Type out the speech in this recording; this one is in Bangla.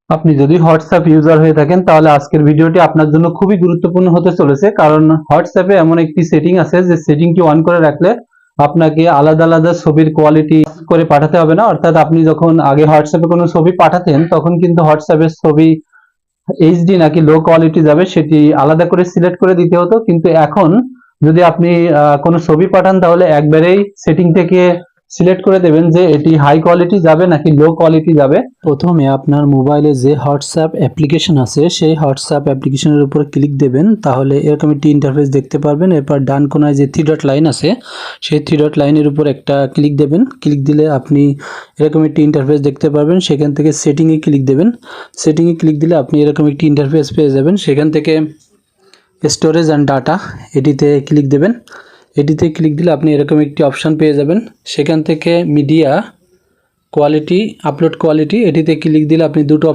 আপনি যদি হোয়াটসঅ্যাপ ইউজার হয়ে থাকেন তাহলে আজকের ভিডিওটি আপনার জন্য খুবই গুরুত্বপূর্ণ হতে চলেছে, কারণ হোয়াটসঅ্যাপে এমন একটি সেটিং আছে যে সেটিংটি অন করে রাখলে আপনাকে আলাদা আলাদা ছবির কোয়ালিটি করে পাঠাতে হবে না। অর্থাৎ আপনি যখন আগে হোয়াটসঅ্যাপে কোনো ছবি পাঠাতেন তখন কিন্তু হোয়াটসঅ্যাপের ছবি এইচডি নাকি লো কোয়ালিটি যাবে সেটি আলাদা করে সিলেক্ট করে দিতে হতো, কিন্তু এখন যদি আপনি কোনো ছবি পাঠান তাহলে একবারেই সেটিং থেকে সিলেক্ট করে দেবেন যে এটি হাই কোয়ালিটি যাবে নাকি লো কোয়ালিটি যাবে। প্রথমে আপনার মোবাইলে যে হোয়াটসঅ্যাপ অ্যাপ্লিকেশন আছে সেই হোয়াটসঅ্যাপ অ্যাপ্লিকেশনের উপর ক্লিক দেবেন, তাহলে এরকম একটি ইন্টারফেস দেখতে পারবেন। এরপর ডান কোনায় যে থ্রি ডট লাইন আছে সেই থ্রি ডট লাইনের উপর একটা ক্লিক দেবেন। ক্লিক দিলে আপনি এরকম একটি ইন্টারফেস দেখতে পারবেন। সেখান থেকে সেটিংয়ে ক্লিক দেবেন। সেটিংয়ে ক্লিক দিলে আপনি এরকম একটি ইন্টারফেস পেয়ে যাবেন। সেখান থেকে স্টোরেজ অ্যান্ড ডাটা এটিতে ক্লিক দেবেন। এটিতে ক্লিক দিলে আপনি এরকম একটি অপশান পেয়ে যাবেন। সেখান থেকে মিডিয়া কোয়ালিটি, আপলোড কোয়ালিটি এটিতে ক্লিক দিলে আপনি দুটো